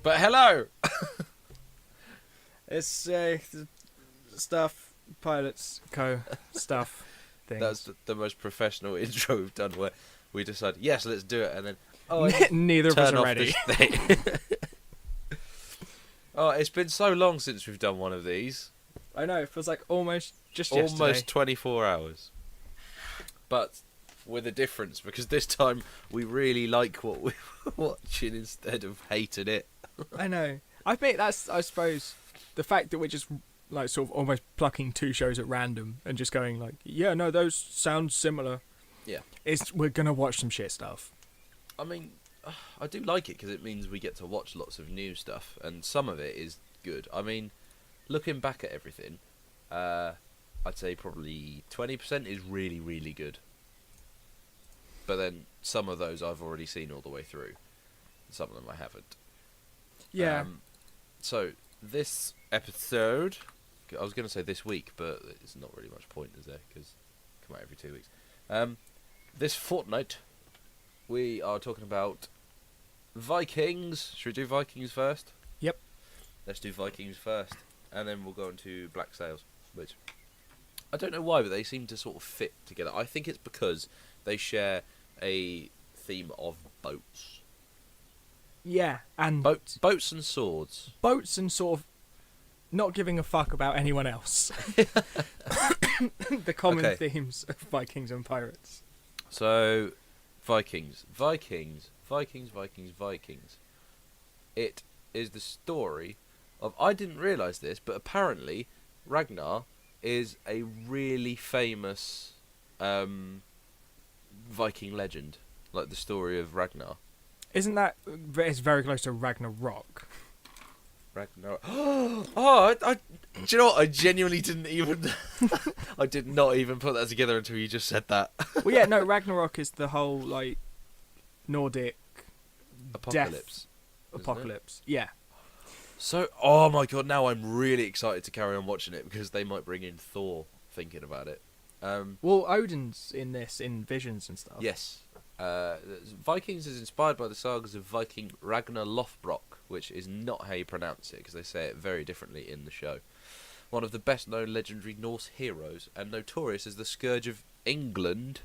But hello! It's stuff, pilots, stuff, things. That's the most professional intro we've done, where we decided, yes, let's do it, and then, Neither of us turn are off ready. this thing. Oh, it's been so long since we've done one of these. I know, it feels like almost yesterday. Almost 24 hours. But with a difference, because this time we really like what we're watching instead of hating it. I know. I think that's, I suppose, the fact that we're just like sort of almost plucking two shows at random and just going like, yeah, no, those sound similar. Yeah. We're gonna watch some shit stuff. I mean, I do like it because it means we get to watch lots of new stuff, and some of it is good. I mean, looking back at everything, I'd say probably 20% is really, really good. But then some of those I've already seen all the way through. Some of them I haven't. Yeah. So, this episode, I was going to say this week, but it's not really much point, is there? Because come out every 2 weeks. This fortnight, we are talking about Vikings. Should we do Vikings first? Yep. Let's do Vikings first, and then we'll go on to Black Sails, which I don't know why, but they seem to sort of fit together. I think it's because they share a theme of boats. Yeah, and Boats and swords. boats and sort of not giving a fuck about anyone else. The common themes of Vikings and pirates. So, Vikings. It is the story of... I didn't realise this, but apparently Ragnar is a really famous Viking legend. Like the story of Ragnar. Isn't that... It's very close to Ragnarok. Ragnar. Oh, do you know what? I genuinely didn't even... I did not even put that together until you just said that. Well, yeah, no, Ragnarok is the whole, like, Nordic... Apocalypse. Apocalypse, yeah. So, oh my god, now I'm really excited to carry on watching it, because they might bring in Thor, thinking about it. Well, Odin's in this, in Visions and stuff. Yes. Vikings is inspired by the sagas of Viking Ragnar Lothbrok, which is not how you pronounce it, because they say it very differently in the show. One of the best-known legendary Norse heroes, and notorious as the scourge of England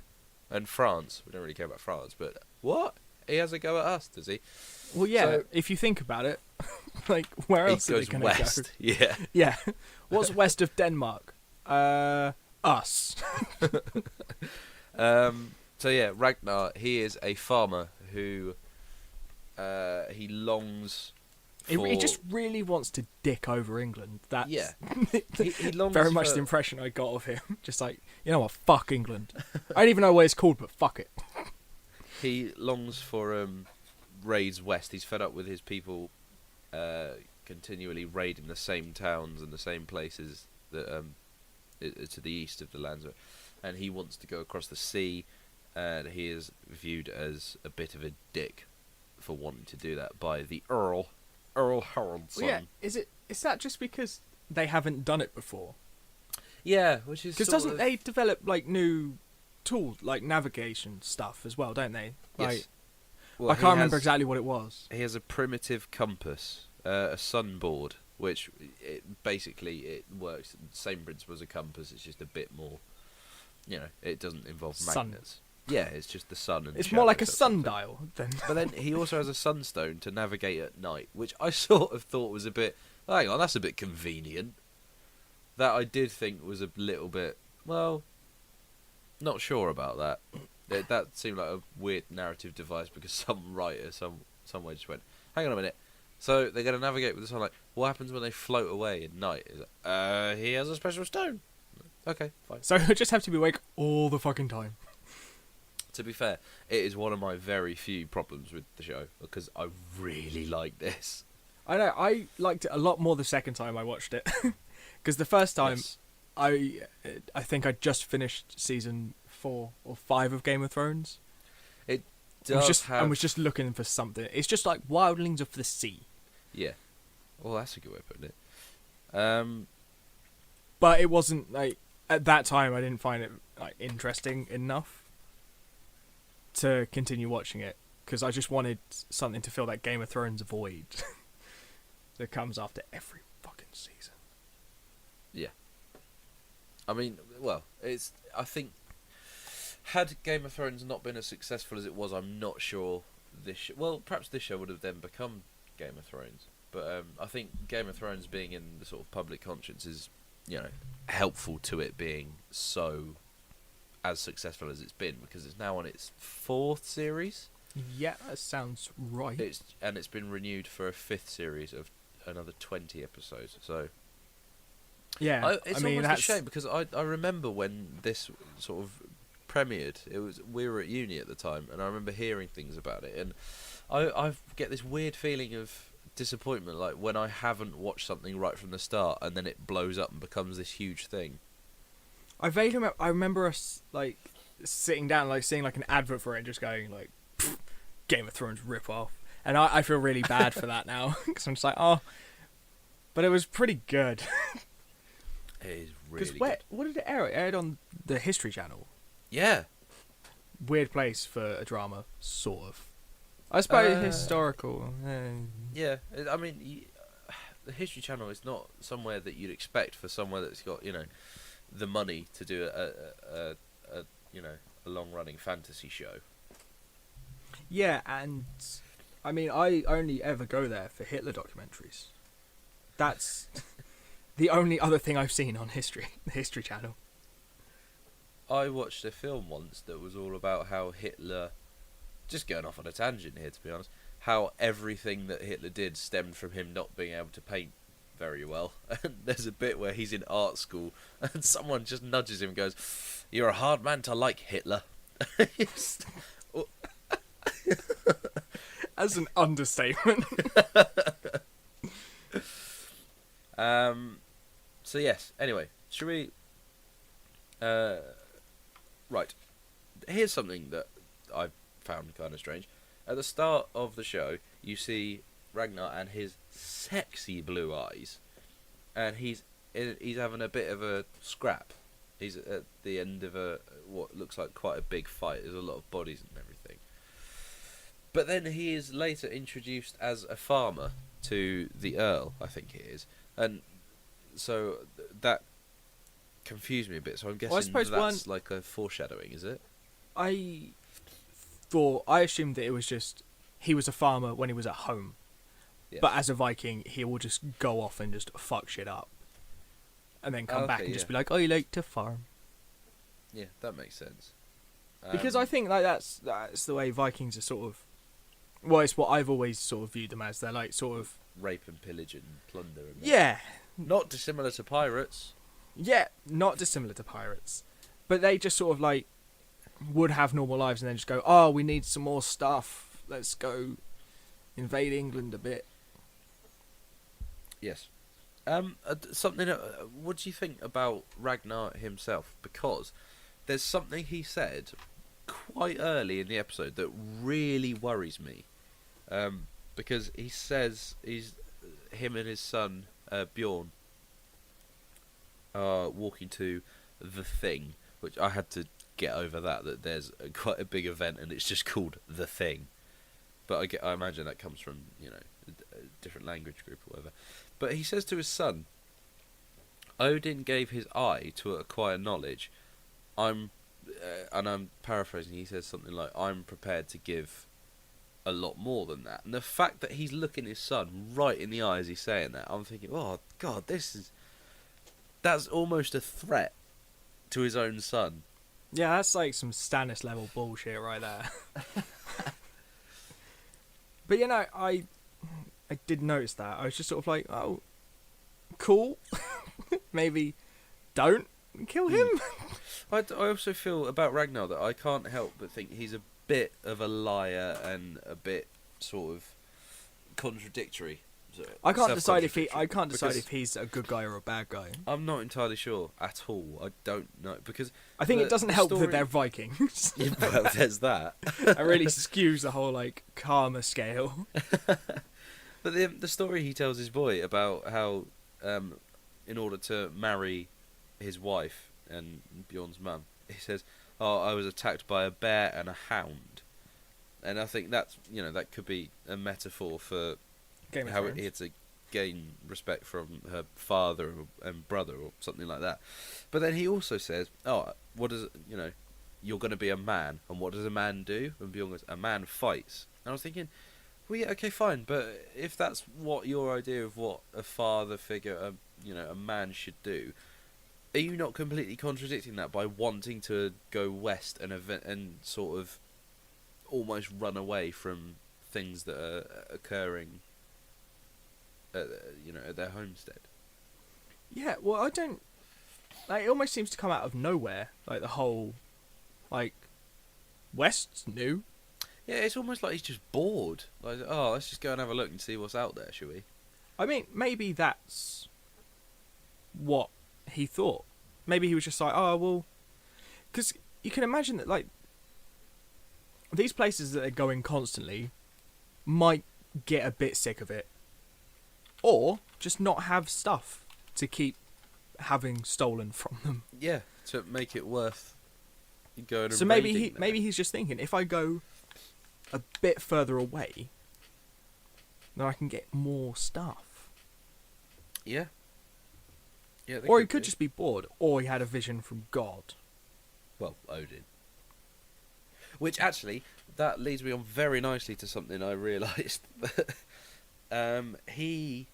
and France. We don't really care about France, but what? He has a go at us, does he? Well, yeah, So, if you think about it, like, where else are they going to go? west. Yeah. Yeah. What's west of Denmark? Us. So yeah, Ragnar, he is a farmer who he longs for... He just really wants to dick over England. That's he longs very much for... the impression I got of him. Just like, you know what, fuck England. I don't even know what it's called, but fuck it. He longs for raids west. He's fed up with his people continually raiding the same towns and the same places that to the east of the lands, and he wants to go across the sea. And he is viewed as a bit of a dick for wanting to do that by the Earl Haraldsson. Well, yeah, is that just because they haven't done it before? Yeah, which is because they develop like new tools, like navigation stuff as well, don't they? Yes. Like, Well, I can't remember exactly what it was. He has a primitive compass, a sunboard, which basically it works. Same principle as a compass. It's just a bit more. You know, it doesn't involve magnets. Yeah, it's just the sun and it's more like a sundial then. But then he also has a sunstone to navigate at night, which I sort of thought was a bit... Hang on, that's a bit convenient. That I did think was a little bit... Well, not sure about that. That seemed like a weird narrative device because some writer somewhere just went, hang on a minute. So they're going to navigate with the sunlight. What happens when they float away at night? Is like, he has a special stone. Okay, fine. So I just have to be awake all the fucking time. To be fair, it is one of my very few problems with the show because I really like this. I know, I liked it a lot more the second time I watched it. Because the first time, Yes. I think I just finished season 4 or 5 of Game of Thrones. It I was does I was just looking for something. It's just like Wildlings of the Sea. Yeah. Well, that's a good way of putting it. But it wasn't, like, at that time I didn't find it like interesting enough to continue watching it. Because I just wanted something to fill that Game of Thrones void. that comes after every fucking season. Yeah. I mean, well, I think had Game of Thrones not been as successful as it was, I'm not sure well, perhaps this show would have then become Game of Thrones. But I think Game of Thrones being in the sort of public conscience is, helpful to it being so as successful as it's been, because it's now on its 4th series. Yeah, that sounds right. It's been renewed for a 5th series of another 20 episodes. So yeah, it's almost a shame, because I remember when this sort of premiered. We were at uni at the time, and I remember hearing things about it, and I get this weird feeling of disappointment, like when I haven't watched something right from the start, and then it blows up and becomes this huge thing. I remember us like sitting down, like seeing like an advert for it, and just going like, Game of Thrones rip off, and I feel really bad for that now, because I'm just like, oh, but it was pretty good. It is really good. What did it air? It aired on the History Channel. Yeah. Weird place for a drama, sort of. I suppose historical. Yeah, I mean, the History Channel is not somewhere that you'd expect for somewhere that's got the money to do a long-running fantasy show. Yeah, and I mean, I only ever go there for Hitler documentaries. That's the only other thing I've seen on history, the History Channel. I watched a film once that was all about how Hitler, just going off on a tangent here to be honest, how everything that Hitler did stemmed from him not being able to paint very well. And there's a bit where he's in art school and someone just nudges him and goes, "You're a hard man to like, Hitler." As an understatement. So yes, anyway, should we... Right. Here's something that I found kind of strange. At the start of the show, you see Ragnar and his sexy blue eyes, and he's having a bit of a scrap. He's at the end of what looks like quite a big fight. There's a lot of bodies and everything. But then he is later introduced as a farmer to the Earl, I think it is, and so that confused me a bit. So I'm guessing that's like a foreshadowing, is it? I assumed that it was just he was a farmer when he was at home, but as a Viking, he will just go off and just fuck shit up, and then come back and just be like, "I like to farm." Yeah, that makes sense. Because I think like that's the way Vikings are sort of. Well, it's what I've always sort of viewed them as. They're like sort of rape and pillage and plunder. And yeah, not dissimilar to pirates. Yeah, not dissimilar to pirates, but they just sort of like would have normal lives and then just go, "Oh, we need some more stuff. Let's go invade England a bit." Yes. Something. What do you think about Ragnar himself? Because there's something he said quite early in the episode that really worries me. Because he says him and his son Bjorn are walking to the Thing, which I had to get over that there's quite a big event and it's just called the Thing. But I imagine that comes from a different language group or whatever. But he says to his son, Odin gave his eye to acquire knowledge. And I'm paraphrasing, he says something like, "I'm prepared to give a lot more than that." And the fact that he's looking his son right in the eye as he's saying that, I'm thinking, oh God, that's almost a threat to his own son. Yeah, that's like some Stannis level bullshit right there. But I did notice that. I was just sort of like, oh, cool. Maybe don't kill him. I also feel about Ragnar that I can't help but think he's a bit of a liar and a bit sort of contradictory. I can't decide if he's a good guy or a bad guy. I'm not entirely sure at all. I don't know, because I think it doesn't help that they're Vikings. Yeah, well, there's that. It really skews the whole like karma scale. But the story he tells his boy about how, in order to marry his wife and Bjorn's mum, he says, "Oh, I was attacked by a bear and a hound," and I think that's that could be a metaphor for Game of how Thrones. it's a gain respect from her father and brother or something like that. But then he also says, "Oh, what does you're going to be a man, and what does a man do?" And Bjorn goes, "A man fights." And I was thinking, well, yeah, okay, fine, but if that's what your idea of what a father figure, a man should do, are you not completely contradicting that by wanting to go west and sort of almost run away from things that are occurring at their homestead? Yeah, well, I don't. Like, it almost seems to come out of nowhere. Like the whole, like, West's new. Yeah, it's almost like he's just bored. Like, oh, let's just go and have a look and see what's out there, shall we? I mean, maybe that's what he thought. Maybe he was just like, oh, well... Because you can imagine that, like, these places that are going constantly might get a bit sick of it. Or just not have stuff to keep having stolen from them. Yeah, to make it worth going and So raiding maybe he's just thinking, if I go a bit further away, then I can get more stuff. Yeah. Yeah. Or he could just be bored, or he had a vision from God. Well, Odin. Which actually, that leads me on very nicely to something I realised. He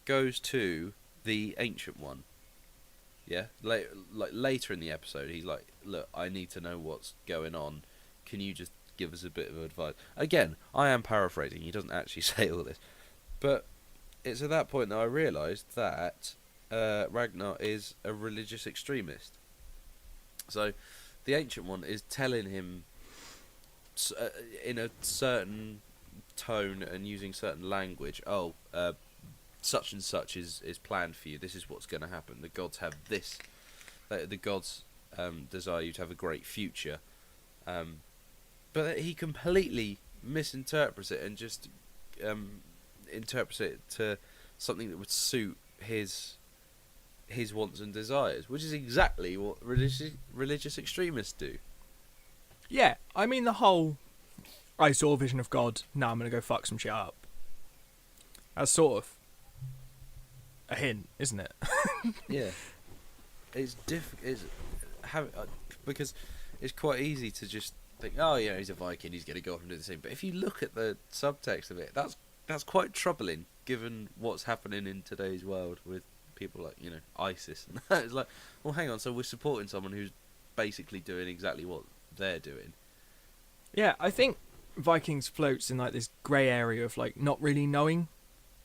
goes to the Ancient One. Yeah, later in the episode, he's like, "Look, I need to know what's going on. Can you just give us a bit of advice?" Again, I am paraphrasing. He doesn't actually say all this, but it's at that point that I realised that Ragnar is a religious extremist. So, the Ancient One is telling him in a certain tone and using certain language, such and such is planned for you. This is what's going to happen. The gods have this. The gods desire you to have a great future. But he completely misinterprets it and just interprets it to something that would suit his wants and desires, which is exactly what religious extremists do. Yeah, I mean the whole, I saw a vision of God, now I'm going to go fuck some shit up. That's sort of a hint, isn't it? Yeah. It's because it's quite easy to just think, oh yeah, he's a Viking, he's going to go off and do the same. But if you look at the subtext of it, that's quite troubling, given what's happening in today's world with people like ISIS and that. It's like, well, hang on, so we're supporting someone who's basically doing exactly what they're doing. Yeah, I think Vikings floats in like this grey area of like not really knowing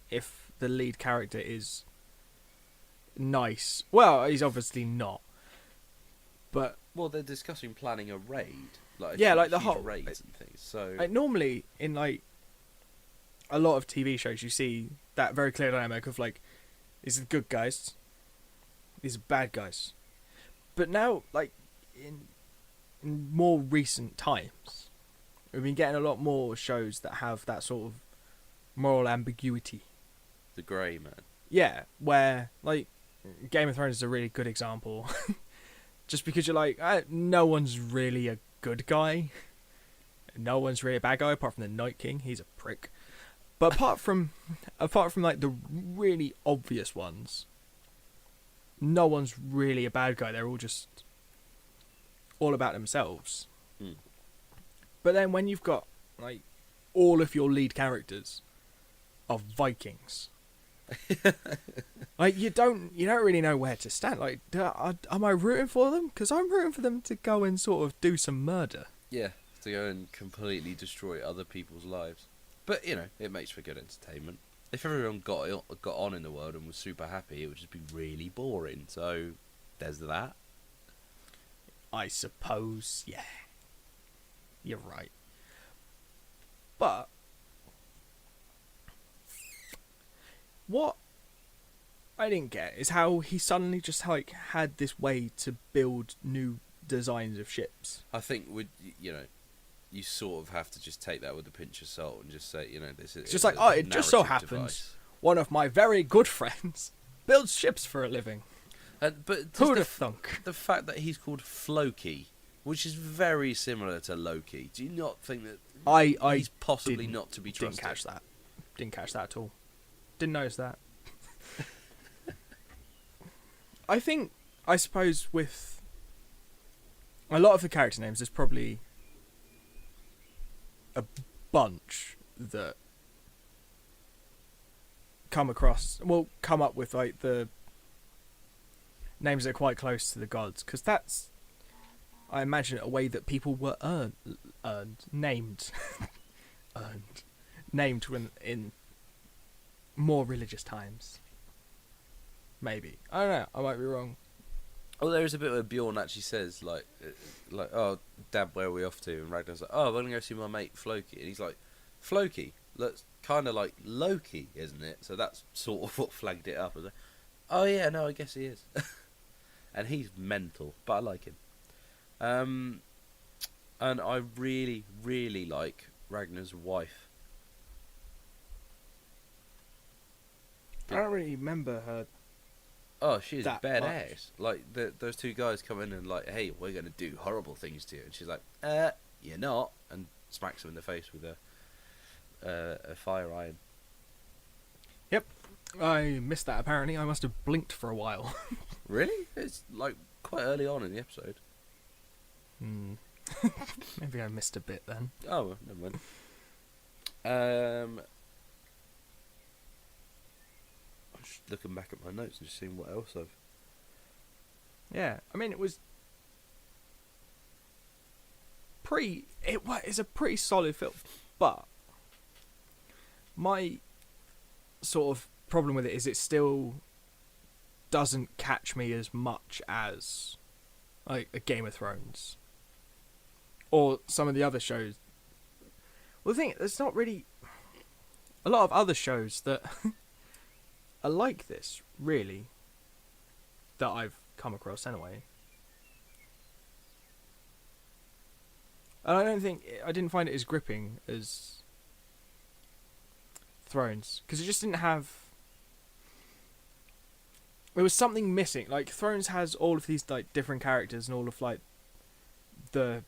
if the lead character is nice. Well, he's obviously not. But they're discussing planning a raid, like the whole raids and things. So like normally in like a lot of TV shows, you see that very clear dynamic of like, these are the good guys, these are bad guys. But now, like in more recent times, we've been getting a lot more shows that have that sort of moral ambiguity. The grey man. Yeah, where like Game of Thrones is a really good example. Just because you're like, no one's really a good guy, no one's really a bad guy apart from the Night King. He's a prick. But apart from like the really obvious ones, no one's really a bad guy. They're all just all about themselves. Mm. But then when you've got like all of your lead characters are Vikings, like you don't really know where to stand. Like, am I rooting for them? Because I'm rooting for them to go and sort of do some murder. Yeah, to go and completely destroy other people's lives. But it makes for good entertainment. If everyone got on in the world and was super happy, it would just be really boring. So there's that. I suppose, yeah. You're right. But what I didn't get is how he suddenly just like had this way to build new designs of ships. I think you sort of have to just take that with a pinch of salt and just say, this is... It's just like, it just so happens device. One of my very good friends builds ships for a living. But who'd have thunk? The fact that he's called Floki, which is very similar to Loki, do you not think that he's possibly not to be trusted? Didn't catch that at all. Didn't notice that. I suppose with a lot of the character names, there's probably a bunch that come up with like the names that are quite close to the gods, because that's, I imagine, a way that people were named when in more religious times. Maybe, I don't know. I might be wrong. Well, there is a bit where Bjorn actually says like, oh, Dad, where are we off to? And Ragnar's like, oh, we're gonna go see my mate Floki, and he's like, Floki, that's kind of like Loki, isn't it? So that's sort of what flagged it up. I was like, oh yeah, no, I guess he is. And he's mental, but I like him. And I really, really like Ragnar's wife. I don't really remember her. Oh, she's That badass. Like, those two guys come in and like, hey, we're going to do horrible things to you. And she's like, you're not. And smacks him in the face with a fire iron. Yep. I missed that, apparently. I must have blinked for a while. Really? It's like quite early on in the episode. Maybe I missed a bit then. Oh, well, never mind. I'm just looking back at my notes and just seeing what else I've... Yeah, I mean, it was it's a pretty solid film, but my sort of problem with it is it still doesn't catch me as much as like a Game of Thrones or some of the other shows. Well, the thing, there's not really a lot of other shows that are like this, really, that I've come across anyway. And I didn't find it as gripping as Thrones, because it just didn't have... There was something missing. Like, Thrones has all of these like different characters and all of like the,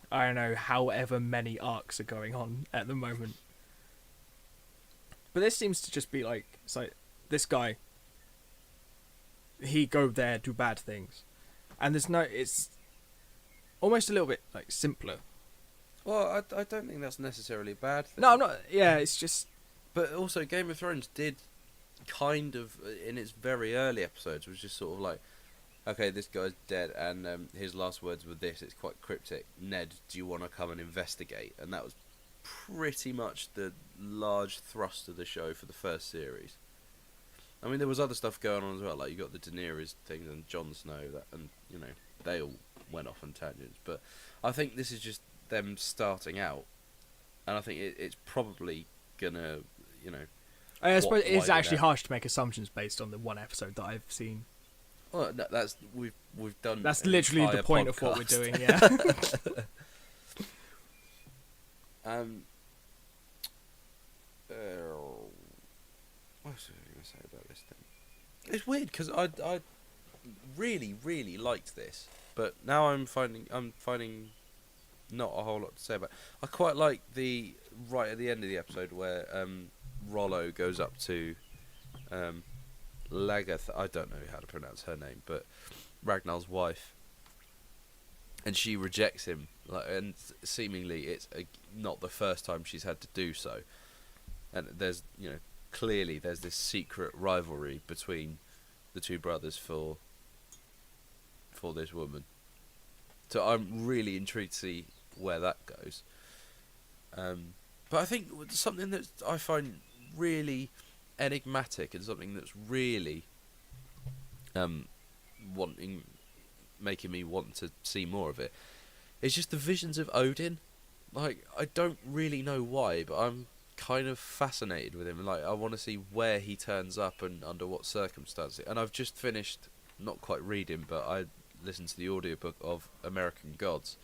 I don't know, however many arcs are going on at the moment. But this seems to just be like, it's like, this guy, he go there, do bad things. And it's almost a little bit like simpler. Well, I don't think that's necessarily a bad thing. No, I'm not. Yeah, it's just... But also, Game of Thrones did kind of, in its very early episodes, was just sort of like, okay, this guy's dead, and his last words were this. It's quite cryptic. Ned, do you want to come and investigate? And that was pretty much the large thrust of the show for the first series. I mean, there was other stuff going on as well. Like, you got the Daenerys things and Jon Snow, and you know, they all went off on tangents. But I think this is just them starting out, and I think it's probably gonna, you know. I suppose it's actually harsh to make assumptions based on the one episode that I've seen. Well, no, that's we've done. That's literally the point of what we're doing. Yeah. What was I going to say about this thing? It's weird because I really, really liked this, but now I'm finding not a whole lot to say about it. I quite like the right at the end of the episode where Rollo goes up to Lagath. I don't know how to pronounce her name, but Ragnar's wife, and she rejects him. And seemingly it's not the first time she's had to do so. And there's, you know, clearly there's this secret rivalry between the two brothers for this woman. So I'm really intrigued to see where that goes. But I think something that I find really enigmatic and something that's really making me want to see more of it is just the visions of Odin. Like, I don't really know why, but I'm kind of fascinated with him. Like, I want to see where he turns up and under what circumstances. And I've just finished, not quite reading, but I listened to the audiobook of American Gods,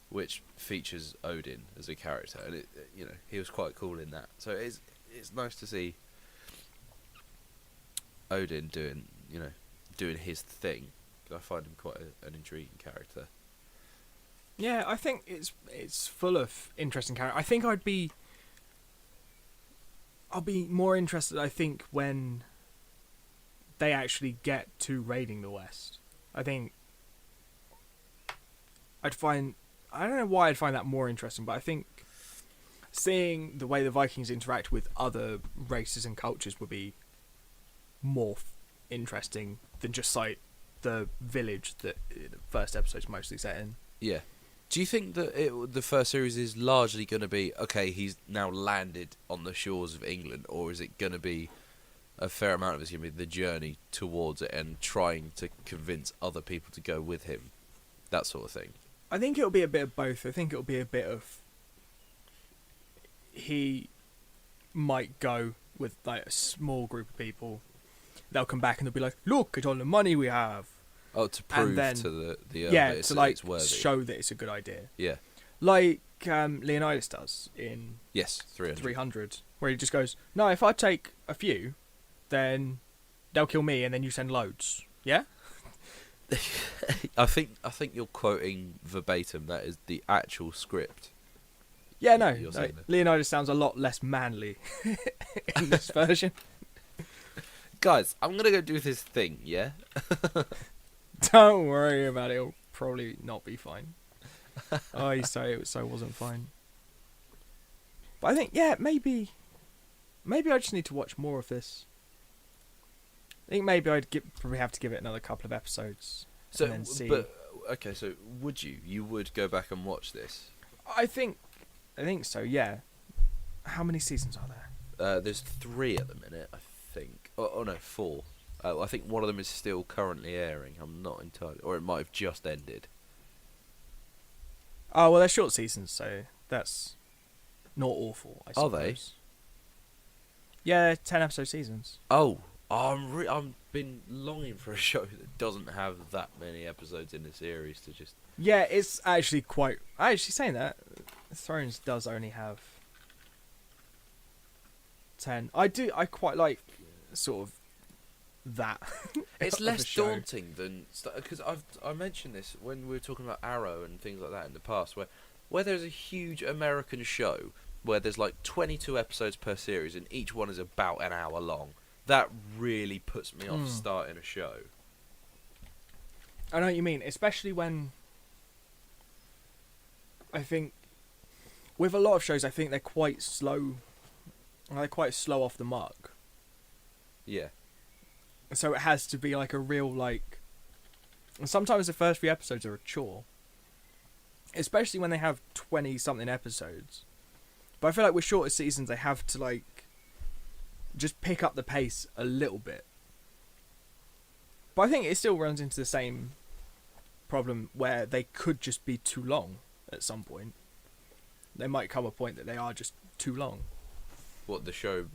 which features Odin as a character, and it, you know, he was quite cool in that. So it's nice to see Odin doing his thing. I find him quite an intriguing character. Yeah, I think it's full of interesting characters. I think I'll be more interested, I think, when they actually get to raiding the West. I think I don't know why I'd find that more interesting, but I think seeing the way the Vikings interact with other races and cultures would be more interesting than just like the village that the first episode's mostly set in. Yeah. Do you think that the first series is largely going to be, okay, he's now landed on the shores of England, or is it going to be a fair amount of it's going to be the journey towards it and trying to convince other people to go with him? That sort of thing. I think it'll be a bit of both. I think it'll be a bit of he might go with like a small group of people. They'll come back and they'll be like, "Look at all the money we have." Oh, to prove then, to the yeah, that to like it's worthy. show that it's a good idea. Yeah. Like Leonidas does in 300, where he just goes, "No, if I take a few, then they'll kill me, and then you send loads." Yeah. I think you're quoting verbatim. That is the actual script. Yeah, no. You're saying that. Leonidas sounds a lot less manly in this version. Guys, I'm gonna go do this thing. Yeah. Don't worry about it. It'll probably not be fine. Oh, you say it wasn't fine. But I think, yeah, maybe I just need to watch more of this. I think maybe probably have to give it another couple of episodes. So, and then see. but okay. So, would you? You would go back and watch this? I think so. Yeah. How many seasons are there? There's 3 at the minute, I think. Oh no, 4. I think one of them is still currently airing. I'm not entirely, or it might have just ended. Oh well, they're short seasons, so that's not awful. I Are suppose. they? Yeah, 10-episode seasons. Oh, I'm been longing for a show that doesn't have that many episodes in the series to just. Yeah, it's actually quite. Actually, saying that, Thrones does only have 10. I quite like sort of that. It's of a less show. daunting than because I mentioned this when we were talking about Arrow and things like that in the past, where there's a huge American show where there's like 22 episodes per series and each one is about an hour long. That really puts me off starting a show. I know what you mean, especially when I think with a lot of shows, I think they're quite slow. They're quite slow off the mark. Yeah. So it has to be like a real like. And sometimes the first few episodes are a chore, especially when they have 20-something episodes. But I feel like with shorter seasons, they have to like just pick up the pace a little bit. But I think it still runs into the same problem where they could just be too long at some point. There might come a point that they are just too long. What the show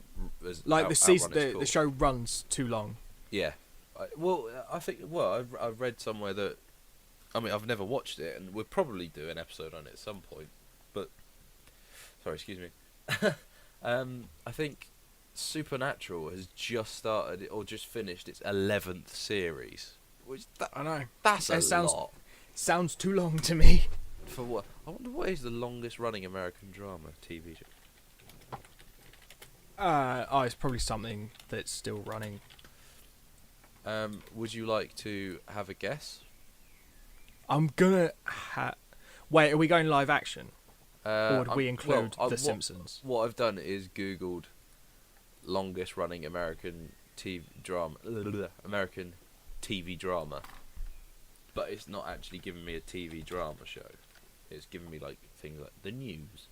is like the season, the show runs too long. Yeah, I think I've read somewhere that, I mean, I've never watched it, and we'll probably do an episode on it at some point. But sorry, excuse me. I think Supernatural has just started or just finished its 11th series, which I know that's a lot. Sounds too long to me. For what? I wonder what is the longest running American drama TV show. It's probably something that's still running. Would you like to have a guess? I'm gonna wait. Are we going live action, or would we include The Simpsons? What I've done is Googled longest running American TV drama, but it's not actually giving me a TV drama show. It's giving me like things like the news.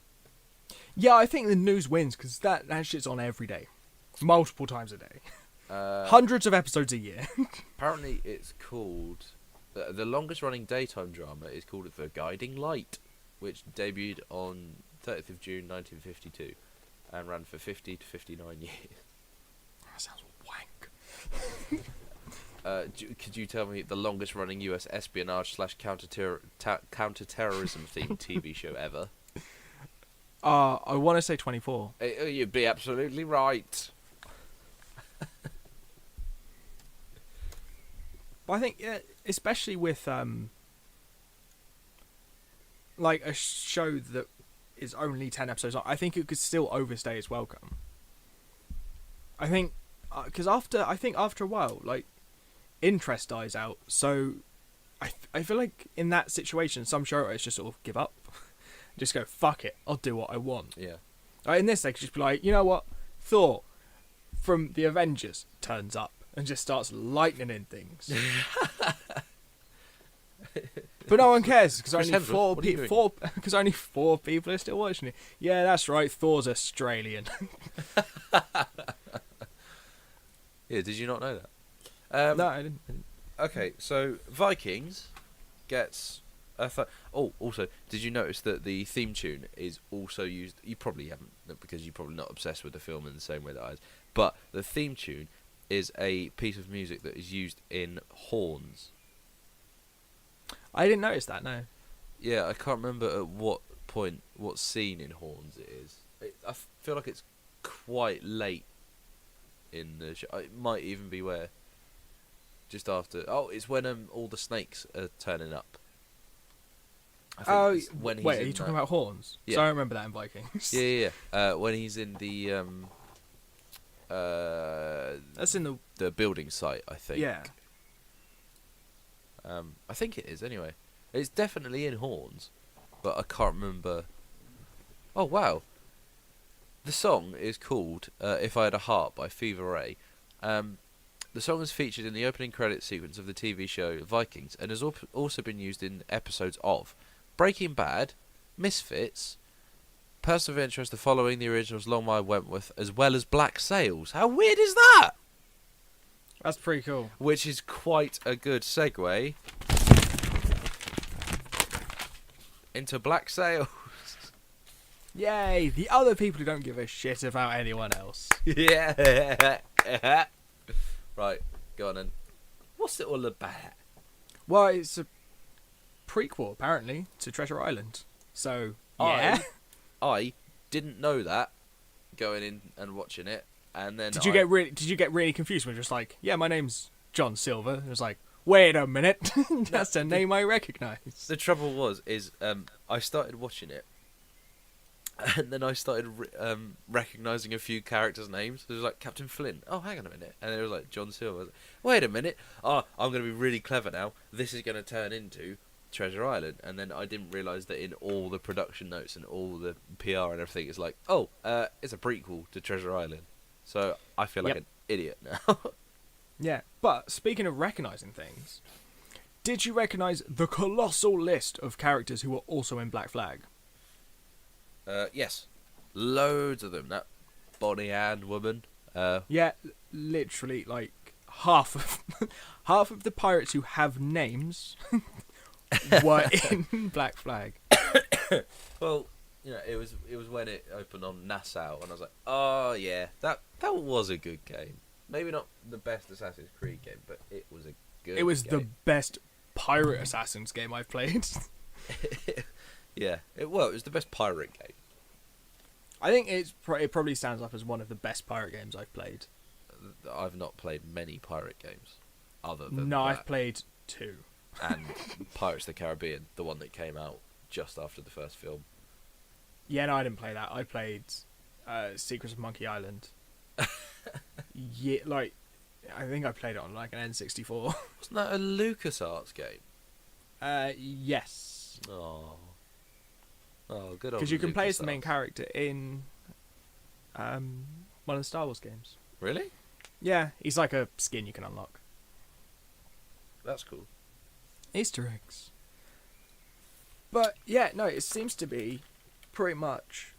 Yeah, I think the news wins because that shit's on every day, multiple times a day, hundreds of episodes a year. Apparently, it's called the longest running daytime drama is called The Guiding Light, which debuted on 30th of June 1952 and ran for 50 to 59 years. That sounds wank. Could you tell me the longest running US espionage / counter-terrorism themed TV show ever? I want to say 24. You'd be absolutely right. But I think, especially with like a show that is only 10 episodes long, I think it could still overstay its welcome. I think because I think after a while, like, interest dies out. So I feel like in that situation, some show writers just sort of give up, just go fuck it, I'll do what I want. Yeah. In this, they could just be like, you know what, Thor from the Avengers turns up and just starts lightning things. But no one cares because only only four people are still watching it. Yeah, that's right. Thor's Australian. Yeah, did you not know that? No, I didn't. Okay, so Vikings gets also, did you notice that the theme tune is also used? You probably haven't, because you're probably not obsessed with the film in the same way that I was. But the theme tune is a piece of music that is used in horns. I didn't notice that. No. Yeah, I can't remember at what point, what scene in Horns it is. I feel like it's quite late in the show. It might even be where, just after. Oh, it's when all the snakes are turning up. It's when he's wait, are you talking about horns? Yeah. So I remember that in Vikings. Yeah. When he's in the That's in the building site, I think. Yeah. I think it is anyway. It's definitely in Horns, but I can't remember. Oh wow! The song is called "If I Had a Heart" by Fever Ray. The song is featured in the opening credits sequence of the TV show Vikings, and has also been used in episodes of Breaking Bad, Misfits, Person of Interest, the following, the originals, Long May I Wentworth, as well as Black Sails. How weird is that? That's pretty cool. Which is quite a good segue into Black Sails. Yay! The other people who don't give a shit about anyone else. Yeah. Right, go on then. What's it all about? Well, it's a prequel, apparently, to Treasure Island. So, yeah. I didn't know that going in and watching it. And then Did you get really confused when you're just like, yeah, my name's John Silver? It was like, wait a minute, that's a name I recognise. The trouble was, I started watching it, and then I started recognising a few characters' names. It was like Captain Flint. Oh, hang on a minute. And it was like John Silver. I was like, wait a minute. Oh, I'm going to be really clever now. This is going to turn into Treasure Island. And then I didn't realise that in all the production notes and all the PR and everything, it's like, oh, it's a prequel to Treasure Island. So I feel like an idiot now. Yeah, but speaking of recognising things, did you recognise the colossal list of characters who were also in Black Flag? Yes. Loads of them. That Bonnie Ann woman. Yeah, literally, like, half of the pirates who have names were in Black Flag. Well, you know, it was when it opened on Nassau, and I was like, oh yeah, that was a good game. Maybe not the best Assassin's Creed game, but it was a good game. It was the best pirate Assassin's game I've played. Yeah, it was the best pirate game. I think it probably stands up as one of the best pirate games I've played. I've not played many pirate games, other than No, that. I've played 2. And Pirates of the Caribbean, the one that came out just after the first film. Yeah, no, I didn't play that. I played Secrets of Monkey Island. Yeah, like, I think I played it on like an N64. Wasn't that a LucasArts game? Yes. Oh, good old. Because you can play as the LucasArts. main character in one of the Star Wars games. Really? Yeah, he's like a skin you can unlock. That's cool. Easter eggs. But yeah, no, it seems to be pretty much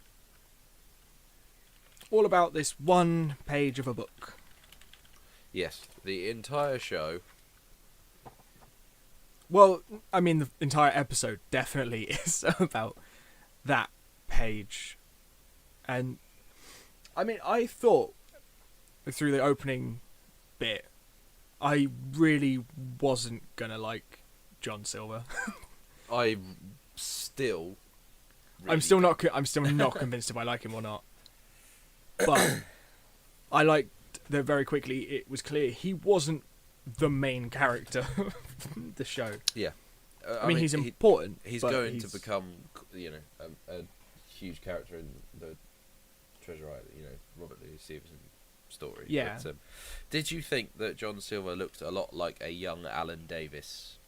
all about this one page of a book. Yes, the entire show. Well, I mean, the entire episode definitely is about that page. And, I mean, I thought through the opening bit, I really wasn't gonna like John Silver. I'm still. Really I'm still not convinced if I like him or not. But I liked that very quickly. It was clear he wasn't the main character of the show. Yeah, I mean he's important. He's going to become, you know, a huge character in the Treasure Island. You know, Robert Louis Stevenson story. Yeah. But, did you think that John Silver looked a lot like a young Alan Davis?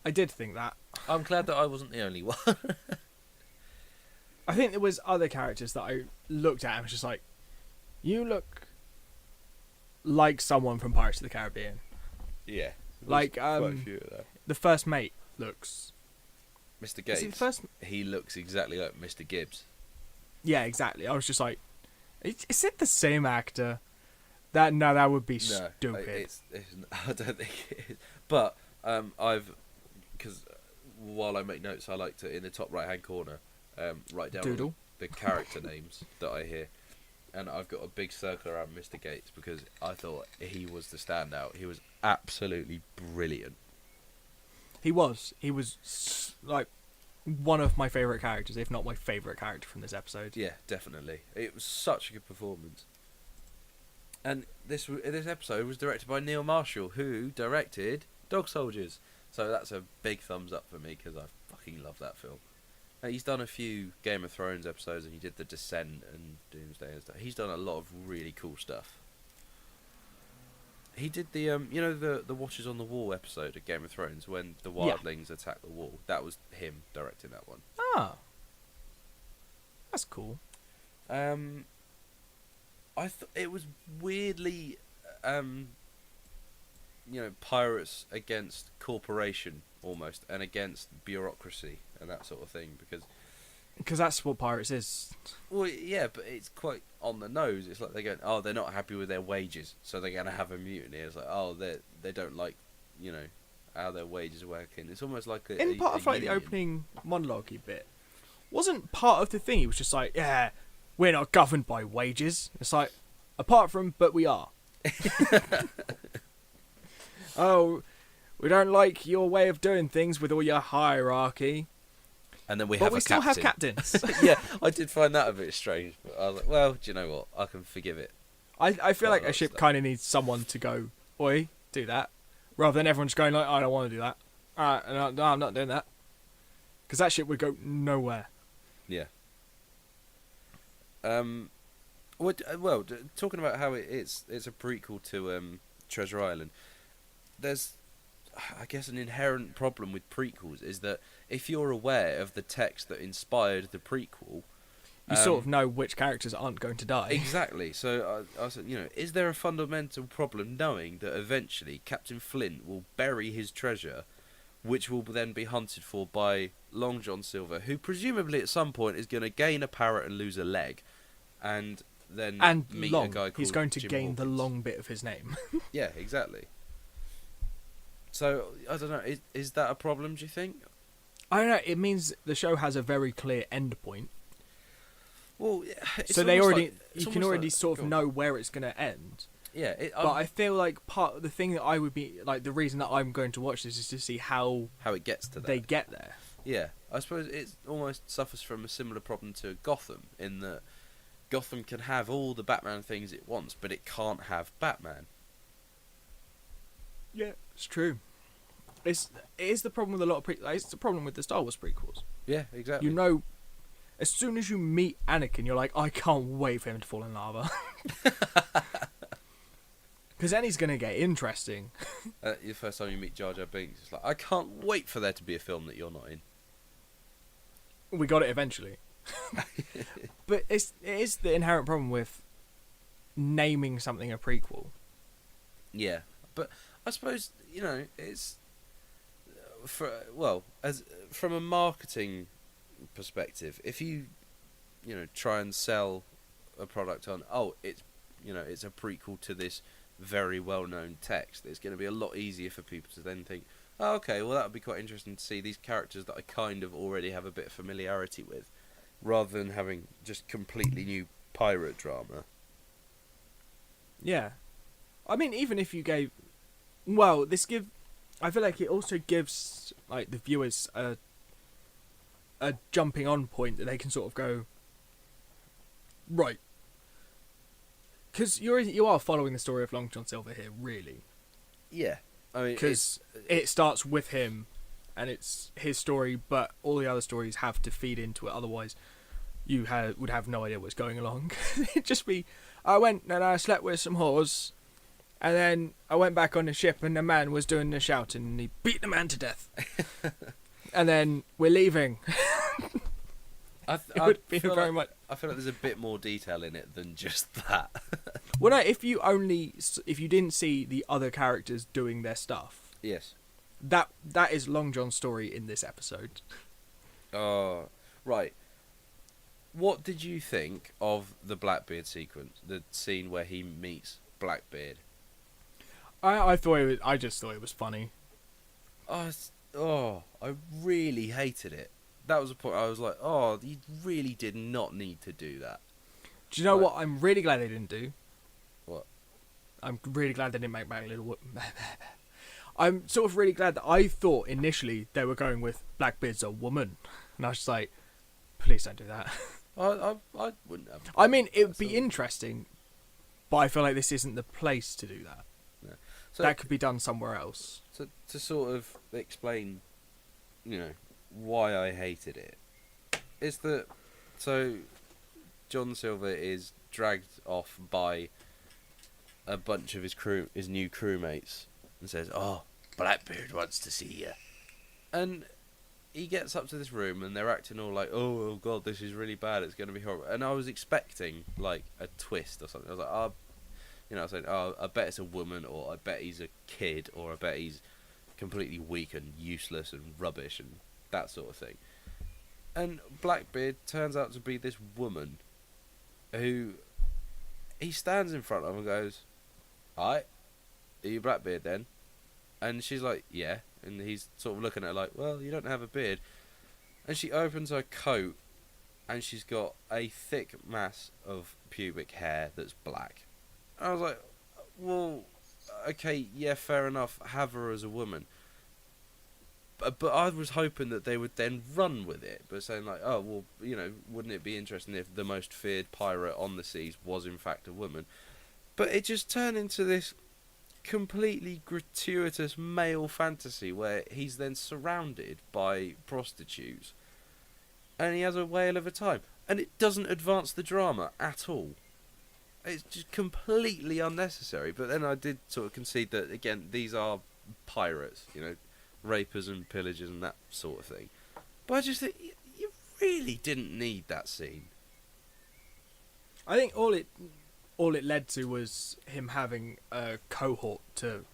I did think that. I'm glad that I wasn't the only one. I think there was other characters that I looked at and was just like, you look like someone from Pirates of the Caribbean. Yeah. Like, quite a few of that. the first mate looks... Mr. Gates. Is he the first... He looks exactly like Mr. Gibbs. Yeah, exactly. I was just like, is it the same actor? That would be stupid. I don't think it is. But because while I make notes, I like to, in the top right hand corner, write down Doodle. the character names that I hear, and I've got a big circle around Mr. Gates because I thought he was the standout. He was absolutely brilliant. He was like one of my favourite characters, if not my favourite character from this episode. Yeah, definitely. It was such a good performance. And this episode was directed by Neil Marshall, who directed Dog Soldiers. So that's a big thumbs up for me because I fucking love that film. He's done a few Game of Thrones episodes, and he did The Descent and Doomsday and stuff. He's done a lot of really cool stuff. He did the the Watchers on the Wall episode of Game of Thrones when the wildlings attack the wall. That was him directing that one. Ah, that's cool. I thought it was weirdly, pirates against corporation almost, and against bureaucracy and that sort of thing, because that's what Pirates is. Well, yeah, but it's quite on the nose. It's like they're going, oh, they're not happy with their wages, so they're going to have a mutiny. It's like, oh, they don't like, how their wages are working. It's almost like in part of like the opening monologue-y bit, wasn't part of the thing. He was just like, yeah, we're not governed by wages. It's like, apart from, but we are. Oh, we don't like your way of doing things with all your hierarchy. And then we still have captains. Yeah, I did find that a bit strange. But I was like, well, do you know what? I can forgive it. I feel like a ship kind of needs someone to go, oi, do that. Rather than everyone just going like, I don't want to do that. No, I'm not doing that. Because that ship would go nowhere. Yeah. Talking about how it's a prequel to Treasure Island, there's, I guess, an inherent problem with prequels is that if you're aware of the text that inspired the prequel, you sort of know which characters aren't going to die. Exactly. So I said, is there a fundamental problem knowing that eventually Captain Flint will bury his treasure, which will then be hunted for by Long John Silver, who presumably at some point is going to gain a parrot and lose a leg, and then meet a guy called He's going to Jim gain Hawkins. the long bit of his name. Yeah, exactly. So, I don't know, is that a problem, do you think? I don't know, it means the show has a very clear end point. Well, so they already, you can already sort of know where it's going to end. Yeah. But I feel like part of the thing that I would be, like, the reason that I'm going to watch this is to see how it gets to that. They get there. Yeah, I suppose it almost suffers from a similar problem to Gotham, in that Gotham can have all the Batman things it wants, but it can't have Batman. Yeah, it's true. It is the problem with a lot of it's the problem with the Star Wars prequels. Yeah, exactly. As soon as you meet Anakin, you're like, I can't wait for him to fall in lava. Because then he's going to get interesting. The first time you meet Jar Jar Binks, it's like, I can't wait for there to be a film that you're not in. We got it eventually. But it is the inherent problem with naming something a prequel. Yeah, but I suppose, it's... from a marketing perspective, if you try and sell a product on, it's a prequel to this very well-known text, it's going to be a lot easier for people to then think, oh, okay, well, that would be quite interesting to see these characters that I kind of already have a bit of familiarity with, rather than having just completely new pirate drama. Yeah, I mean, even if you gave, I feel like it also gives like the viewers a jumping on point that they can sort of go, right, because you are following the story of Long John Silver here, really. Yeah, I mean, because it starts with him, and it's his story, but all the other stories have to feed into it. Otherwise, you would have no idea what's going along. It'd just be I went and I slept with some whores, and then I went back on the ship and the man was doing the shouting and he beat the man to death. And then we're leaving. I feel like there's a bit more detail in it than just that. Well, no, if you didn't see the other characters doing their stuff, Yes. that is Long John's story in this episode. Oh, right. What did you think of the Blackbeard sequence? The scene where he meets Blackbeard? I just thought it was funny. I really hated it. That was the point. I was like, oh, you really did not need to do that. Do you know what I'm really glad they didn't do? What? I'm really glad they didn't make Black Little. I'm sort of really glad that I thought initially they were going with Blackbeard's a woman, and I was just like, please don't do that. I wouldn't have. I mean, it would be interesting, but I feel like this isn't the place to do that. No. So that could be done somewhere else. to sort of explain, why I hated it, is that so John Silver is dragged off by a bunch of his new crewmates, and says, "Oh, Blackbeard wants to see you," and he gets up to this room and they're acting all like, oh god, this is really bad, it's going to be horrible. And I was expecting like a twist or something. I was like, I was saying, I bet it's a woman, or I bet he's a kid, or I bet he's completely weak and useless and rubbish and that sort of thing. And Blackbeard turns out to be this woman who he stands in front of and goes, "Alright, are you Blackbeard then?" And she's like, "Yeah." And he's sort of looking at her like, "Well, you don't have a beard." And she opens her coat, and she's got a thick mass of pubic hair that's black. And I was like, well, okay, yeah, fair enough, have her as a woman. But I was hoping that they would then run with it, but saying like, oh, well, wouldn't it be interesting if the most feared pirate on the seas was in fact a woman? But it just turned into this completely gratuitous male fantasy where he's then surrounded by prostitutes and he has a whale of a time, and it doesn't advance the drama at all. It's just completely unnecessary. But then I did sort of concede that, again, these are pirates, rapers and pillagers and that sort of thing. But I just think you really didn't need that scene. I think all it led to was him having a cohort to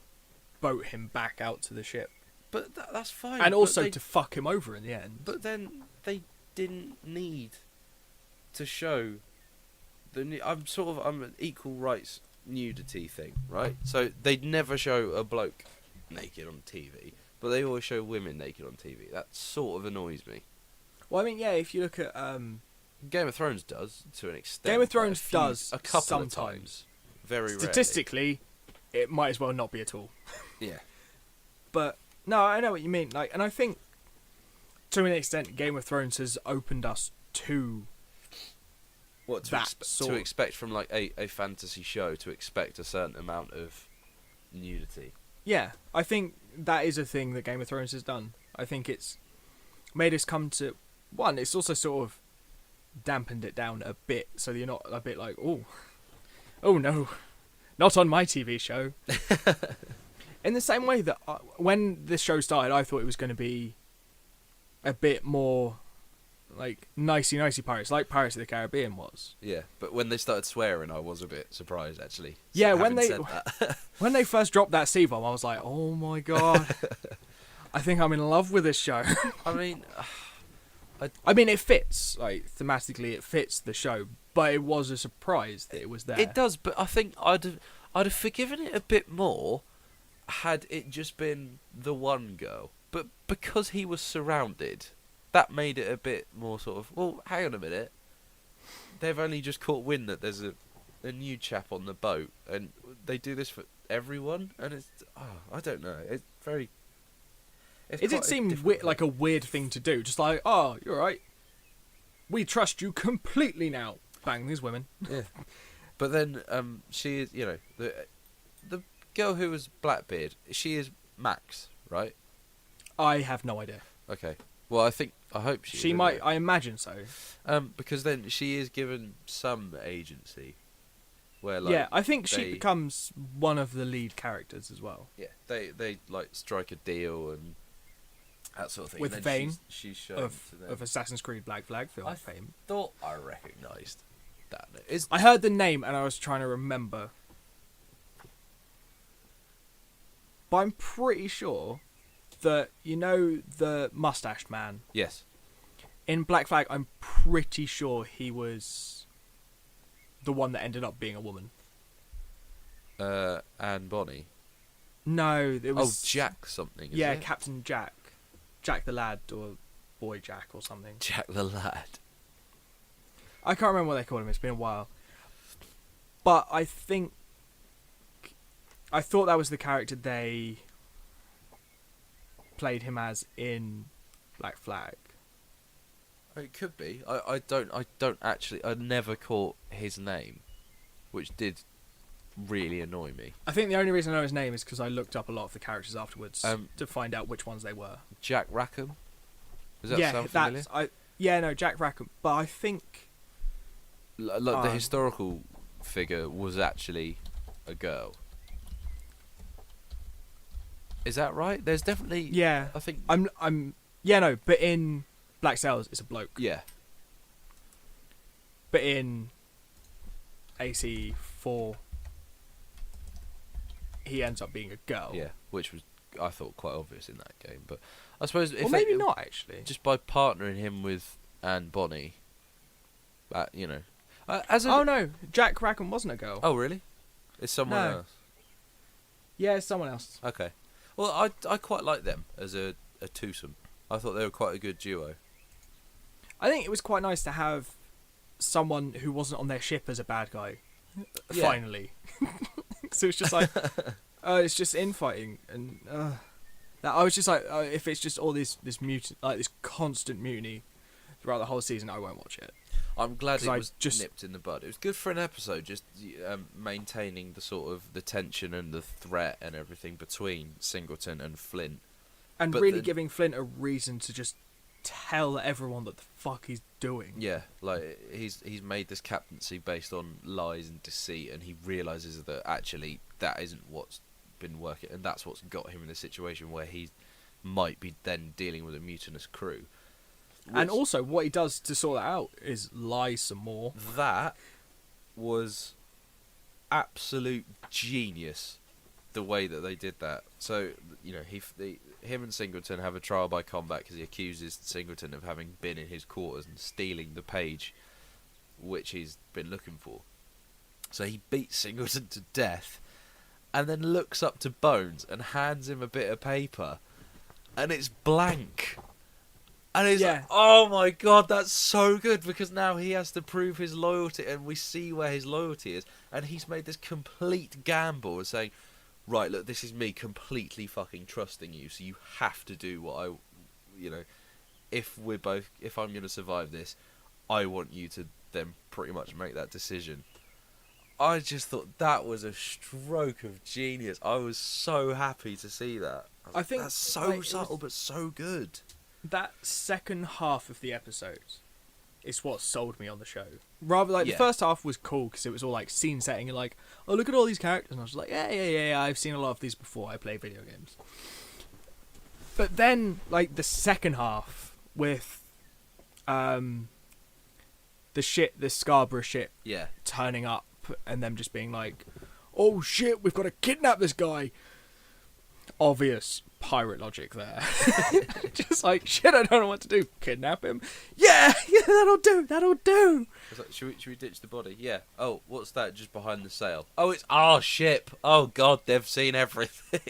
boat him back out to the ship. But that's fine. And also to fuck him over in the end. But then they didn't need to show I'm an equal rights nudity thing, right? So they'd never show a bloke naked on TV, but they always show women naked on TV. That sort of annoys me. Well, I mean, yeah, if you look at Game of Thrones does to an extent. Game of Thrones does a couple sometimes. of times. Very statistically, it might as well not be at all. Yeah. But no, I know what you mean. Like, and I think to an extent, Game of Thrones has opened us to what to expect from like a fantasy show, to expect a certain amount of nudity. Yeah, I think that is a thing that Game of Thrones has done. I think it's made us come to one. It's also sort of dampened it down a bit, so you're not a bit like, oh no, not on my TV show. In the same way that when this show started, I thought it was going to be a bit more like nicey pirates, like Pirates of the Caribbean was. Yeah, but when they started swearing, I was a bit surprised actually. Yeah, when they first dropped that C-bomb, I was like, oh my god, I think I'm in love with this show. I mean, it fits, like, thematically it fits the show, but it was a surprise that it was there. It does, but I think I'd have forgiven it a bit more had it just been the one girl. But because he was surrounded, that made it a bit more sort of, well, hang on a minute. They've only just caught wind that there's a new chap on the boat, and they do this for everyone, and it's, I don't know, it's very... It did seem like a weird thing to do, just like, oh, you're right. We trust you completely now. Bang, these women. Yeah. But then she is, the girl who was Blackbeard, she is Max, right? I have no idea. Okay. Well, I hope she might. I imagine so. Because then she is given some agency. where like yeah, I think she they- becomes one of the lead characters as well. yeah, they like strike a deal and that sort of thing. With and then Vane she's shown to them. Of Assassin's Creed Black Flag film I fame. thought I recognised that. Is I heard the name and I was trying to remember. But I'm pretty sure that, you know, the mustached man yes, in Black Flag, I'm pretty sure he was the one that ended up being a woman. Anne Bonny. No, it was Jack something. Is yeah, it? Captain Jack, Jack the lad, or Boy Jack or something. Jack the lad. I can't remember what they called him. It's been a while. But I thought that was the character they played him as in Black Flag. It could be. I don't actually. I never caught his name, which did really annoy me. I think the only reason I know his name is because I looked up a lot of the characters afterwards to find out which ones they were. Jack Rackham. Does that yeah, sound familiar? no, Jack Rackham. But I think Like the historical figure was actually a girl. Is that right? There's definitely yeah, I think but in Black Sails it's a bloke. yeah. But in AC4 he ends up being a girl. Yeah, which was I thought quite obvious in that game, but I suppose if Or maybe not actually. just by partnering him with Anne Bonny, you know, Oh no, Jack Rackham wasn't a girl. Oh really? It's someone No. else. Yeah, it's someone else. Okay. Well, I quite like them as a twosome. I thought they were quite a good duo. I think it was quite nice to have someone who wasn't on their ship as a bad guy. Yeah. Finally. So it's just like, it's just infighting, and that I was just like, if it's just all this mutant, like this constant mutiny throughout the whole season, I won't watch it. I'm glad 'Cause it I was just- nipped in the bud. It was good for an episode, just maintaining the sort of the tension and the threat and everything between Singleton and Flint. And But really then- giving Flint a reason to just tell everyone what the fuck he's doing. Yeah, like he's made this captaincy based on lies and deceit, and he realizes that actually that isn't what's been working, and that's what's got him in the situation where he might be then dealing with a mutinous crew. And Which- also, what he does to sort that out is lie some more. that was absolute genius, the way that they did that. So you know, him and Singleton have a trial by combat because he accuses Singleton of having been in his quarters and stealing the page which he's been looking for. So he beats Singleton to death and then looks up to Bones and hands him a bit of paper, and it's blank. And he's like, oh my god, that's so good, because now he has to prove his loyalty, and we see where his loyalty is, and he's made this complete gamble of saying, right, look, this is me completely fucking trusting you, so you have to do what if I'm going to survive this, I want you to then pretty much make that decision. I just thought that was a stroke of genius. I was so happy to see that. I think that's so like, subtle but so good. That second half of the episode is what sold me on the show. Rather, like, Yeah. the first half was cool because it was all, like, scene setting and, like, oh, look at all these characters. And I was like, yeah, I've seen a lot of these before. I play video games. But then, like, the second half with the Scarborough ship Yeah. turning up and them just being like, oh, shit, we've got to kidnap this guy. Obvious pirate logic there. Just like, shit, I don't know what to do. Kidnap him? Yeah, that'll do. It's like, should we ditch the body? Yeah. Oh, what's that just behind the sail? Oh, it's our ship. Oh god, they've seen everything.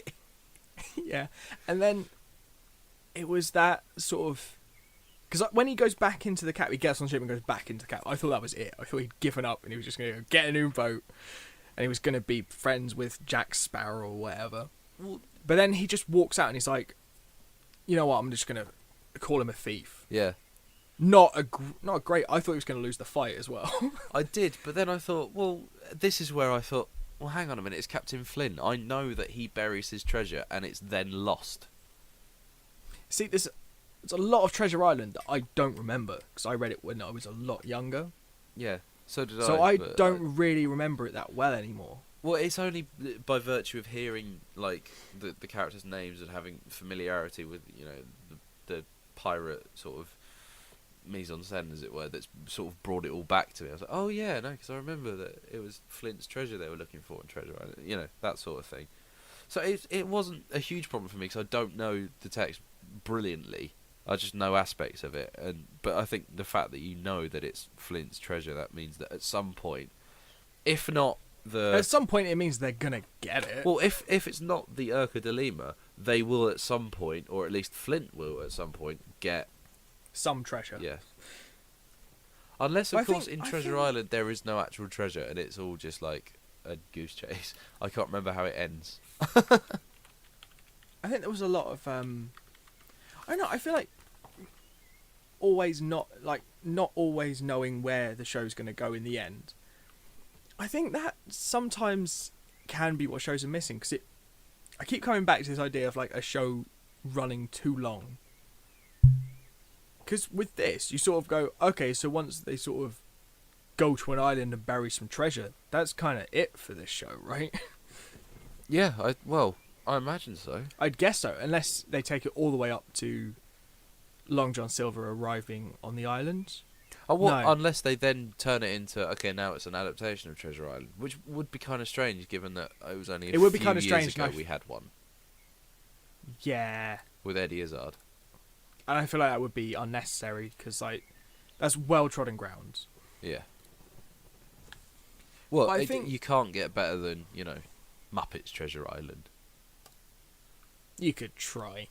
Yeah. And then it was that sort of, because when he goes back into the cap, he gets on the ship and goes back into the cap. I thought that was it. I thought he'd given up and he was just going to get a new boat and he was going to be friends with Jack Sparrow or whatever. But then he just walks out and he's like, you know what, I'm just going to call him a thief. Yeah. Not a great. I thought he was going to lose the fight as well. I did, but then I thought, well, this is where I thought, well, hang on a minute, it's Captain Flint. I know that he buries his treasure and it's then lost. See, there's a lot of Treasure Island that I don't remember because I read it when I was a lot younger. Yeah. So did So I. I But don't really remember it that well anymore. well, it's only by virtue of hearing like the characters' names and having familiarity with the pirate sort of mise en scène, as it were, that's sort of brought it all back to me. I was like, oh yeah, no, because I remember that it was Flint's treasure they were looking for in Treasure Island, that sort of thing. So it wasn't a huge problem for me because I don't know the text brilliantly. I just know aspects of it, but I think the fact that you know that it's Flint's treasure, that means that at some point, if not At some point, it means they're gonna get it. well, if it's not the Urca de Lima, they will at some point, or at least Flint will at some point, get Some treasure. yeah. Unless, of I course, think- in I Treasure think- Island there is no actual treasure and it's all just like a goose chase. I can't remember how it ends. I think there was a lot of I don't know. I feel like not always knowing where the show's going to go in the end. I think that sometimes can be what shows are missing because I keep coming back to this idea of like a show running too long. Because with this, you sort of go, okay, so once they sort of go to an island and bury some treasure, that's kind of it for this show, right? Yeah, I imagine so. I'd guess so, unless they take it all the way up to Long John Silver arriving on the island. Oh, well, No. unless they then turn it into, okay, now it's an adaptation of Treasure Island, which would be kind of strange given that it was only a It would be few kinda years strange, ago and we had one Yeah. with Eddie Izzard. And I feel like that would be unnecessary, because, like, that's well-trodden ground. Yeah. Well, But I think- you can't get better than, Muppets Treasure Island. You could try.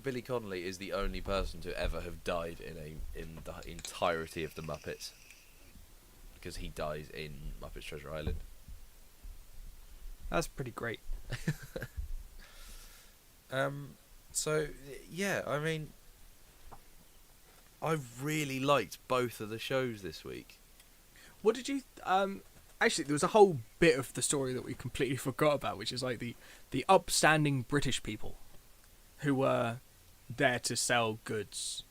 Billy Connolly is the only person to ever have died in the entirety of the Muppets, because he dies in Muppets Treasure Island. That's pretty great. So yeah, I mean, I really liked both of the shows this week. What did you... Actually, there was a whole bit of the story that we completely forgot about, which is, like, the upstanding British people who were there to sell goods.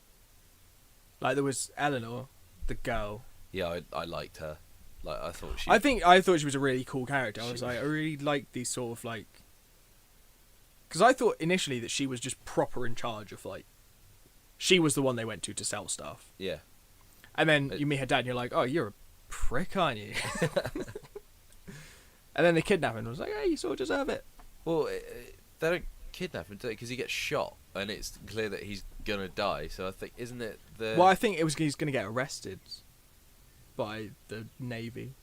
Like, there was Eleanor, the girl. Yeah, I liked her. Like, I thought she. I thought she was a really cool character. I was like, I really like these sort of, like... Because I thought initially that she was just proper in charge of, like... She was the one they went to sell stuff. Yeah. And then you meet her dad and you're like, oh, you're a prick, aren't you? And then they kidnap him and I was like, hey, you sort of deserve it. Well, they don't kidnap him because he gets shot, and it's clear that he's gonna die. So I think, isn't it the? Well, I think he's going to get arrested by the Navy.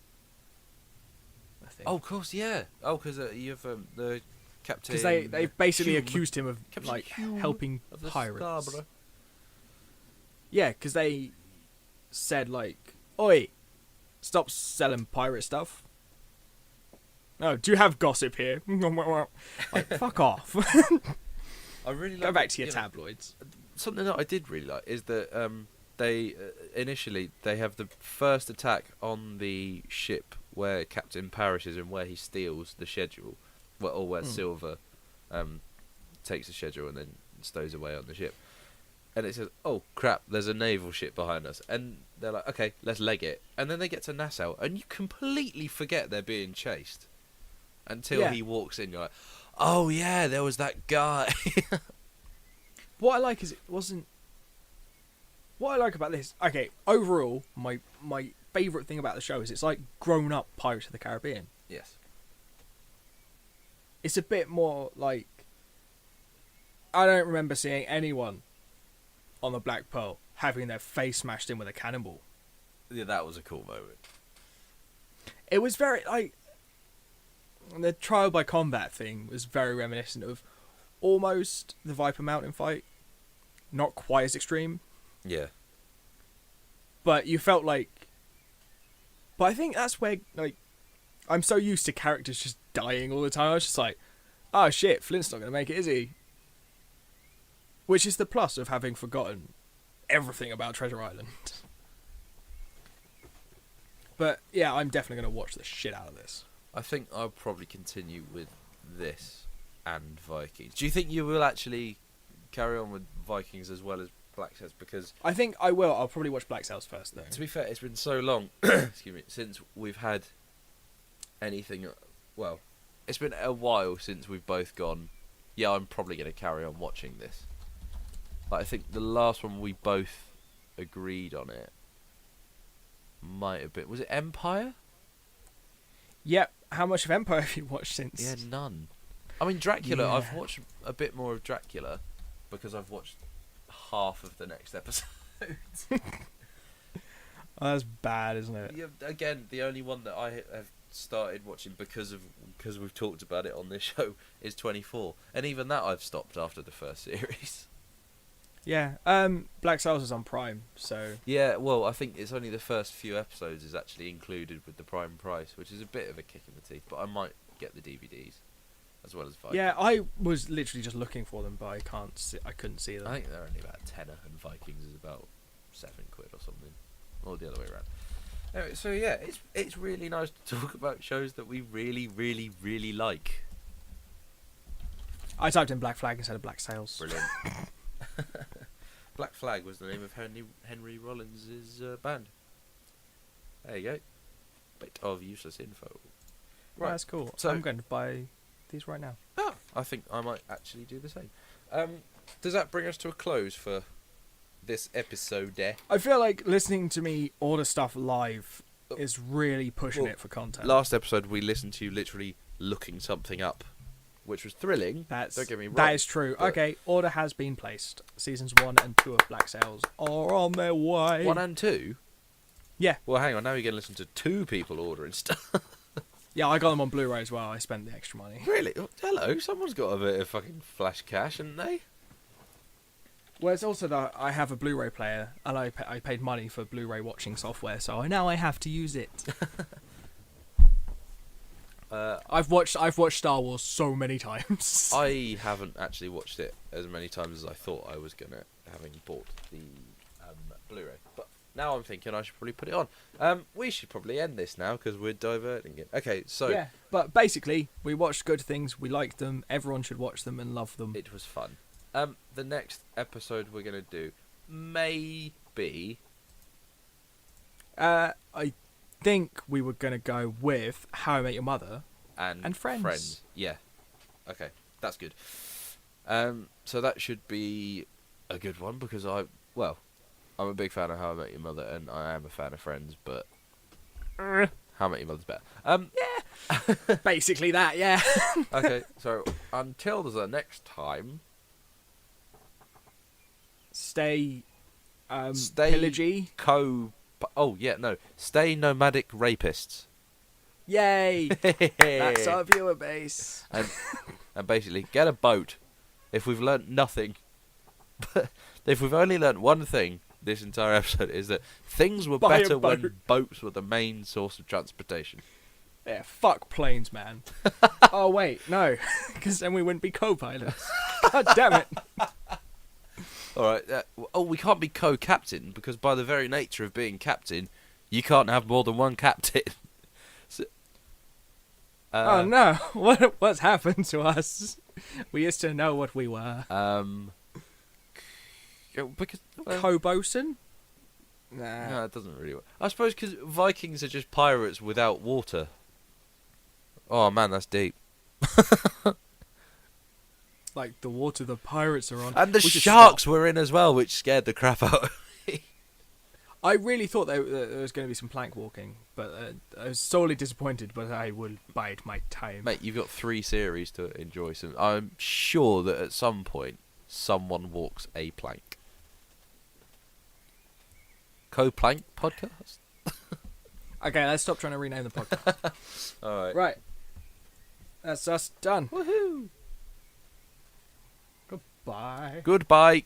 I think. Oh, of course, yeah. Oh, because you have the captain. Because they basically Hume. accused him of Captain like Hume helping of the pirates. Scarborough. Yeah, because they said like, "Oi, stop selling pirate stuff." Oh, do you have gossip here? Like, fuck off. I really Go like back to your tabloids. Something that I did really like is that they initially they have the first attack on the ship where Captain Parrish is and where he steals the schedule, or where Silver takes the schedule and then stows away on the ship. And it says, "Oh crap! There's a naval ship behind us," and they're like, "Okay, let's leg it." And then they get to Nassau, and you completely forget they're being chased until he walks in. You're like, "Oh yeah, there was that guy." What I like is it wasn't. What I like about this, okay, overall, my favourite thing about the show is it's like grown up Pirates of the Caribbean. Yes. It's a bit more like. I don't remember seeing anyone on the Black Pearl having their face smashed in with a cannonball. Yeah, that was a cool moment. It was very like. The trial by combat thing was very reminiscent of almost the Viper Mountain fight. Not quite as extreme, Yeah. but you felt like. But I think that's where, like, I'm so used to characters just dying all the time. I was just like, oh shit, Flint's not going to make it, is he? Which is the plus of having forgotten everything about Treasure Island. But yeah, I'm definitely going to watch the shit out of this. I think I'll probably continue with this and Vikings. Do you think you will actually carry on with Vikings as well as Black Sails because, I think I will. I'll probably watch Black Sails first, though. to be fair, it's been so long, excuse me, since we've had anything. Well, it's been a while since we've both gone. Yeah, I'm probably going to carry on watching this. Like, I think the last one we both agreed on it might have been. Was it Empire? Yep. How much of Empire have you watched since? Yeah, none. I mean, Dracula. Yeah. I've watched a bit more of Dracula because I've watched half of the next episode. Oh, that's bad, isn't it? Yeah, again, the only one that I have started watching because we've talked about it on this show is 24, and even that I've stopped after the first series. Yeah. Black Sails is on Prime, so Yeah, well, I think it's only the first few episodes is actually included with the Prime price, which is a bit of a kick in the teeth. But I might get the DVDs as well as Vikings. yeah. I was literally just looking for them, but I couldn't see them. I think they're only about a tenner, and Vikings is about £7 or something, or the other way around. Anyway, so yeah, it's really nice to talk about shows that we really, really, really like. I typed in Black Flag instead of Black Sails. Brilliant. Black Flag was the name of Henry Rollins' band. There you go. Bit of useless info. Right, that's cool. So I'm going to buy these right now. Oh, I think I might actually do the same. Does that bring us to a close for this episode there? I feel like listening to me order stuff live is really pushing it for content. Last episode we listened to you literally looking something up, which was thrilling. Don't get me wrong. That is true. Okay, order has been placed. Seasons 1 and 2 of Black Sails are on their way. 1 and 2? Yeah. Well, hang on. Now you're going to listen to 2 people ordering stuff. Yeah, I got them on Blu-ray as well. I spent the extra money. Really? Oh, hello. Someone's got a bit of fucking flash cash, haven't they? Well, it's also that I have a Blu-ray player, and I paid money for Blu-ray watching software, so now I have to use it. I've watched Star Wars so many times. I haven't actually watched it as many times as I thought I was gonna, having bought the Blu-ray. But now I'm thinking I should probably put it on. We should probably end this now because we're diverting it. Okay, so yeah, but basically, we watched good things. We liked them. Everyone should watch them and love them. it was fun. The next episode we're gonna do maybe. I think we were gonna go with How I Met Your Mother. And Friends. Yeah. Okay, that's good. So that should be a good one because I'm a big fan of How I Met Your Mother and I am a fan of Friends, but How I Met Your Mother's better. Yeah. Basically that, yeah. Okay, so until the next time, Stay stay pillagey. Stay nomadic rapists. Yay! That's our viewer base. And basically, get a boat. If we've learnt nothing, if we've only learnt one thing this entire episode is that things were Buy a better boat. when boats were the main source of transportation. Yeah, fuck planes, man. Oh, wait, no. Because then we wouldn't be co-pilots. God damn it. Alright, we can't be co-captain because by the very nature of being captain, you can't have more than one captain. So, oh no, what's happened to us? We used to know what we were. Because Co-bosun? Nah. no, it doesn't really work. I suppose because Vikings are just pirates without water. Oh man, that's deep. Like the water the pirates are on. And the We should sharks stop. were in as well, which scared the crap out of me. I really thought there was going to be some plank walking, but I was sorely disappointed, but I will bide my time. Mate, you've got 3 series to enjoy. So I'm sure that at some point, someone walks a plank. Co-plank podcast? Okay, let's stop trying to rename the podcast. Alright. Right. That's us done. Woohoo! Goodbye. Goodbye.